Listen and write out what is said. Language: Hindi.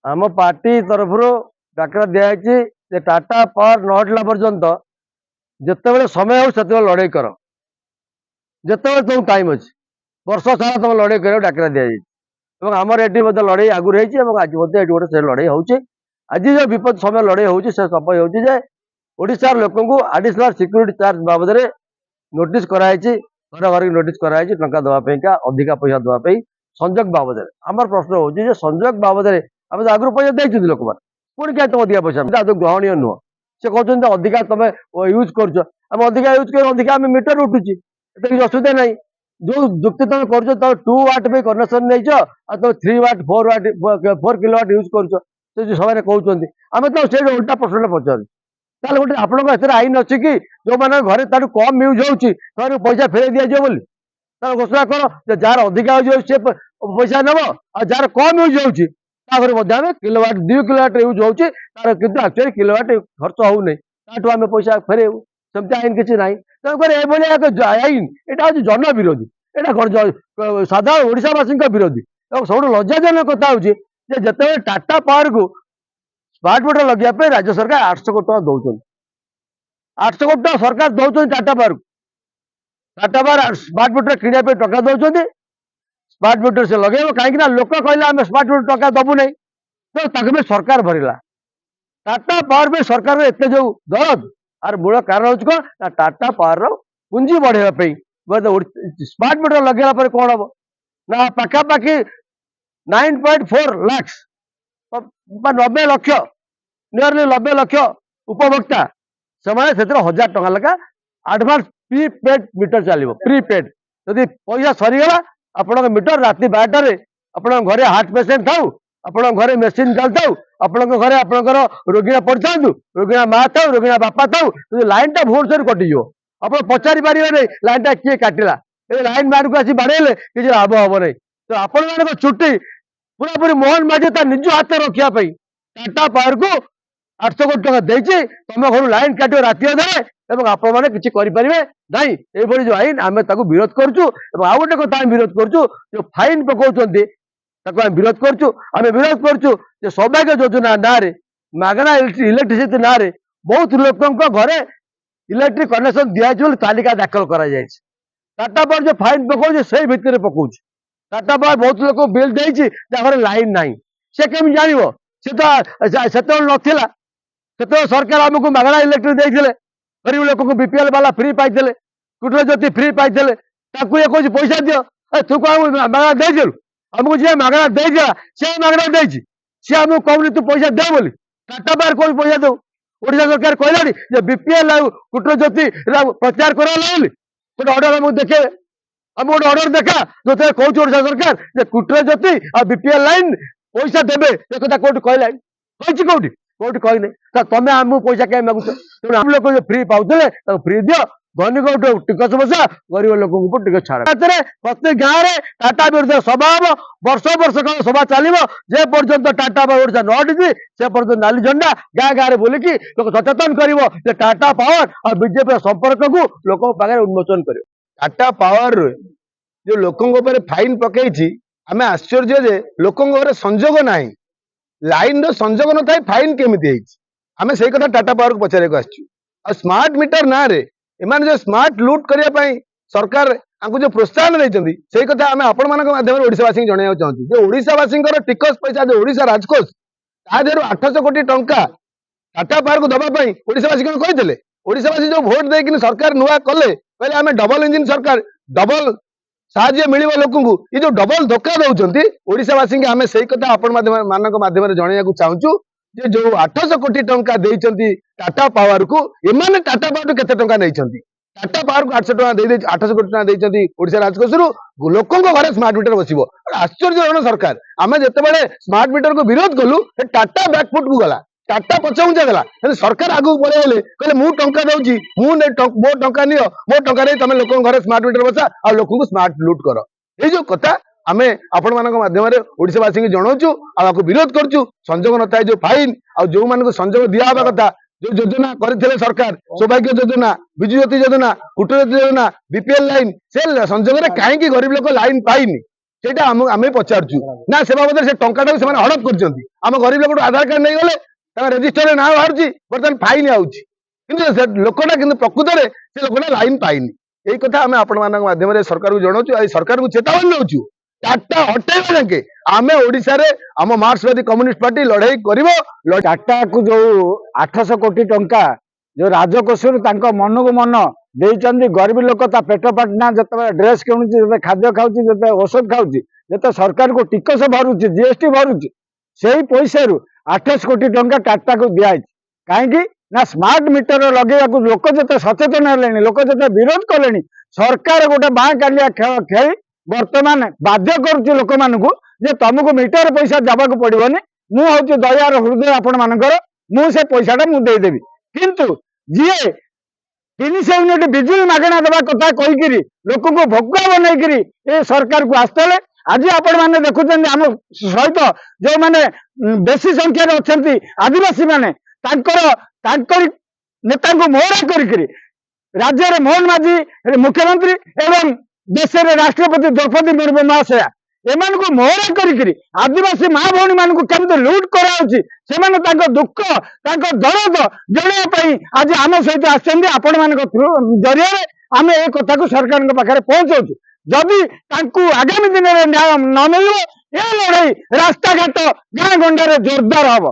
आम पार्टी तरफ डाकरा दिखाई टाटा पावर न हटला पर्यंत जिते समय हो लड़ाई कर जिते तुम टाइम अच्छी वर्ष सारा तुम लड़ाई कर डाकरा दिखाई आमर ये लड़ाई आगुरी आज गोटे से लड़ाई होची आज जो विपद समय लड़ाई होची से समय होची ओडिशार लोक आडिशनल सिक्यूरीटी चार्ज बाबद नोटिस कराई घर घर नोटिस कराई टंका देवाई अधिका पैसा देवाई संजोग बाबद आमर प्रश्न हो संजोग बाबद आम आगु पैसा देखते लोक मैंने पुणी क्या तुम अधिका पैसा आदि ग्रहणीय नुह से कहते अधिका तुम यूज कर अधिका यूज कर अधिका आम मीटर उठुची किसी असुविधा ना जो जुक्ति तुम कर 2 वाट भी कनेक्शन नहीं तुम 3 वाट 4 किलोवाट यूज कर समय कहते आम तो से उल्टा प्रश्न पचार ताल गोटे आपंकर आईन अच्छी कि जो मैंने घरे तार कम यूज हो पैसा फेर दिज्व बोली घोषणा कर जार अधिका यूज सी पैसा नब आ जार कम यूज हो किलोवाट 2 किलोवाट यूज हो तार कि एक्चुअली किलोवाट खर्च होना आम पैसा फेरबू सेमती आईन किसी ना तेनाली आईन यहाँ हूँ जन विरोधी यहाँ साधारण ओडावासी विरोधी सब लज्जाजनक कथा हूँ जिते टाटा पावर को स्मार्ट मीटर लगे राज्य सरकार 800 कोटी टका दौरान 800 कोटी टका सरकार दौरान टाटा पावर को टाटा पावर स्मार्ट मीटर किणा टका दौरान स्मार्ट मीटर से लगे कहीं लोक कहले आम स्मार्ट मीटर टका दबू नहीं तो सरकार भरला टाटा पावर में सरकार एत जो दरद आर मूल कारण हूँ कौन टाटा पावर पुंजी बढ़ाई स्मार्ट मीटर लगे कौन हम ना पखापाखि 9.4 लाख 90 लक्ष नियरली 90 लक्ष उपभोक्ता से 1000 टका लेखा आडभांस प्रीपेड मीटर चलो प्रीपेड जदि पैसा सरीगला आपण मीटर राति 12 आपण घरे हार्ट पेसेंट था आपण घरे मेसीन चलता आपण घरे आपंकर रोगिणा पड़ था रोगिणा माँ था रोगिणा बापा था लाइन टा भुवनेश्वर कटिज आप पचारि पारे लाइन टा किए काटिला लाइन मैन को आसी बाड़े किसी लाभ हम नहीं तो आपण मान छुट्टी पूरा पूरी मोहन माझी निज हाथ रखापी टाटा पावर को 800 कोटी टका देती तुम घर लाइन काट राति अधे आपण मैंने किसी करें ना ये जो आईन आम विरोध करुँ आउ गोटे कथा विरोध करुँ जो फाइन पकाउंट आम विरोध करुँ आम विरोध करुँ सौभाग्य योजना ना मागणा इलेक्ट्रिसिटी ना बहुत लोक घरे इलेक्ट्रिक कनेक्शन दिखाई तालिका दाखल कर टाटा पावर जो फाइन पकाऊ से भितर पकाऊ टाटा पावर बहुत लोग बिल देगी लाइन ना से कमी जान सी तो नाला से सरकार आमको मागणा इलेक्ट्रिक देते गरीब लोक बीपीएल वाला फ्री पाई कुटीर ज्योति फ्री पाई ये कौन पैसा दियो तू कौन मागणा देलु आमको जी मागणा देगा सी मागणा देगी सी आमको कहूनी तू पैसा दे बोली टाटा पावर कौन पैसा दो ओडिशा सरकार कहला बीपीएल कुटीर ज्योति प्रचार करा गोटे अर्डर आमको देखे आम गोटे अर्डर देखा जो कौन ओडिशा सरकार कुटीर ज्योति आ बीपीएल लाइन पैसा देवे कौट कहला कौटी कौटी कहने तमें आमको पैसा क्या मागुच तेणु आम लोग फ्री पाते फ्री दियो धनी को टिकस बसा गरीब लोक टिकस छाड़ प्रत्येक गाँव में टाटा विरुद्ध सभा हम वर्ष वर्ष काल सभा चलो जे पर्यंत टाटा पावर ओडिशा न हटिଛି से पर्यंत नाली झंडा गाँ गाँव में बुलिकी लोक सचेतन कर टाटा पावर और बीजेपी संपर्क को लोक पाखे उन्मोचन कर टाटा पावर जो लोकों पर फाइन पकई आम आश्चर्य लोकों घरे संजोग ना लाइन रो संजोग न था फाइन केमी आम से कथा टाटा पावर को पचारे आसु स्मार्ट मीटर ना एमाने जो स्मार्ट लूट करने सरकार आपको जो प्रोत्साहन नहीं से कथा आम आपण माध्यम ओडावासी जनवाक चाहूँ जो ओडावासी टिकस पैसा जो ओडिशा राजकोष तादेह 800 कोटी टंका टाटा पावर को दवाई ओडावासी कौन कहते ओडावासी जो भोट देकिन सरकार नुआ कले कहले आम डबल इंजिन सरकार डबल साहाଯ୍ୟ मिलिବ लोकଙ୍କୁ ये जो डबल धोखा दौरान ओडावासी आम से कथा आपण माध्यम जनवाक चाहूँ जे जो 800 कोटी टंका देइचंती टाटा पावर को एमाने टाटा पावर केते टंका नैचंती टाटा पावर को 800 टंका दे 800 कोटी टंका देइचंती ओडिशा राजकोषरु लोकंक घरे स्मार्ट मीटर बसिबो आश्चर्यजनक सरकार आमे जते बेले स्मार्ट मीटर को विरोध कलु टाटा बैकफुट को गला टाटा पछौंचा गला सरकार आगु पळेले कहले मु टंका दउची मु मो टंका नियो मो टंका रे तमे लोकंक घरे स्मार्ट मीटर बसा आ लोकंक स्मार्ट लूट करो ए जो कथा आमे आपण मानक माध्यम ओडिशावासी जनाऊँ आपको विरोध करूँ संजोग न था जो फाइन आ जो मान संजोग दिया कथा जो योजना करथिले सरकार सौभाग्य योजना विजु ज्योति योजना कुटीर योजना बीपीएल लाइन से संजोग कहीं गरीब लोक लाइन पाइनि ସେଇଟା ଆମେ ପଚାରୁଛୁ ନା ସେ ବାବଦରେ ସେ ଟଙ୍କାଟାକୁ ସେମାନେ ହଡପ କରିଛନ୍ତି। ଆମ ଗରିବ ଲୋକଠୁ ଆଧାର କାର୍ଡ ନେଇଗଲେ, ତାଙ୍କ ରେଜିଷ୍ଟରରେ ନାଁ ବାହାରୁଛି, ବର୍ତ୍ତମାନ ଫାଇନ ଆଉଛି, କିନ୍ତୁ ସେ ଲୋକଟା କିନ୍ତୁ ପ୍ରକୃତରେ ସେ ଲୋକଟା ଲାଇନ ପାଇନି। ଏଇ କଥା ଆମେ ଆପଣମାନଙ୍କ ମାଧ୍ୟମରେ ସରକାରକୁ ଜଣାଉଛୁ, ଆଉ ସରକାରକୁ ଚେତାବନୀ ଦେଉଛୁ, ଟାଟା ହଟେଇବା ଯାକେ ଆମେ ଓଡିଶାରେ ଆମ ମାର୍କ୍ସବାଦୀ କମ୍ୟୁନିଷ୍ଟ ପାର୍ଟି ଲଢେଇ କରିବ। ଟାଟାକୁ ଯୋଉ 800 କୋଟି ଟଙ୍କା ଯୋଉ ରାଜକୋଷରୁ ତାଙ୍କ ମନକୁ ମନ ଦେଇଛନ୍ତି, ଗରିବ ଲୋକ ତା ପେଟ ପାଟନା ଯେତେବେଳେ ଡ୍ରେସ୍ କିଣୁଛି, ଯେତେ ଖାଦ୍ୟ ଖାଉଛି, ଯେତେ ଔଷଧ ଖାଉଛି, ଯେତେ ସରକାରକୁ ଟିକସ ଭରୁଛି, ଜିଏସଟି ଭରୁଛି, ସେଇ ପଇସାରୁ 800 କୋଟି ଟଙ୍କା ଟାଟାକୁ ଦିଆଯାଇଛି। କାହିଁକି ନା ସ୍ମାର୍ଟ ମିଟର ଲଗେଇବାକୁ ଲୋକ ଯେତେ ସଚେତନ ହେଲେଣି, ଲୋକ ଯେତେ ବିରୋଧ କଲେଣି, ସରକାର ଗୋଟେ ବାଁ କାଲିଆ ଖେଳ ଖେଳି ବର୍ତ୍ତମାନ ବାଧ୍ୟ କରୁଛି ଲୋକମାନଙ୍କୁ ଯେ ତମକୁ ମିଟର ପଇସା ଦେବାକୁ ପଡିବନି, ମୁଁ ହଉଛି ଦୟାର ହୃଦୟ ଆପଣ ମାନଙ୍କର, ମୁଁ ସେ ପଇସାଟା ମୁଁ ଦେଇଦେବି। କିନ୍ତୁ ଯିଏ 300 ୟୁନିଟ୍ ବିଜୁଳି ମାଗଣା ଦେବା କଥା କହିକିରି ଲୋକଙ୍କୁ ଭୋଗ ବନେଇକିରି ଏ ସରକାରକୁ ଆସିଥିଲେ, ଆଜି ଆପଣ ମାନେ ଦେଖୁଛନ୍ତି ଆମ ସହିତ ଯୋଉମାନେ ବେଶୀ ସଂଖ୍ୟାରେ ଅଛନ୍ତି ଆଦିବାସୀ ମାନେ, ତାଙ୍କରି ନେତାଙ୍କୁ ମୋହରା କରିକିରି ରାଜ୍ୟରେ ମୋହନ ମାଝୀ ମୁଖ୍ୟମନ୍ତ୍ରୀ ଏବଂ ଦେଶରେ ରାଷ୍ଟ୍ରପତି ଦ୍ରୌପଦୀ ମୁର୍ମୁ ମହାଶୟା ଏମାନଙ୍କୁ ମୋହରା କରିକିରି ଆଦିବାସୀ ମା ଭଉଣୀ ମାନଙ୍କୁ କେମିତି ଲୁଟ କରାଯାଉଛି, ସେମାନେ ତାଙ୍କ ଦୁଃଖ ତାଙ୍କ ଦରଦ ଜଣାଇବା ପାଇଁ ଆଜି ଆମ ସହିତ ଆସିଛନ୍ତି। ଆପଣ ମାନଙ୍କ ଜରିଆରେ ଆମେ ଏ କଥାକୁ ସରକାରଙ୍କ ପାଖରେ ପହଞ୍ଚାଉଛୁ। ଯଦି ତାଙ୍କୁ ଆଗାମୀ ଦିନରେ ନ୍ୟାୟ ନ ମିଳିବ, ଏ ଲଢେଇ ରାସ୍ତାଘାଟ ଗାଁ ଗଣ୍ଡାରେ ଜୋରଦାର ହବ।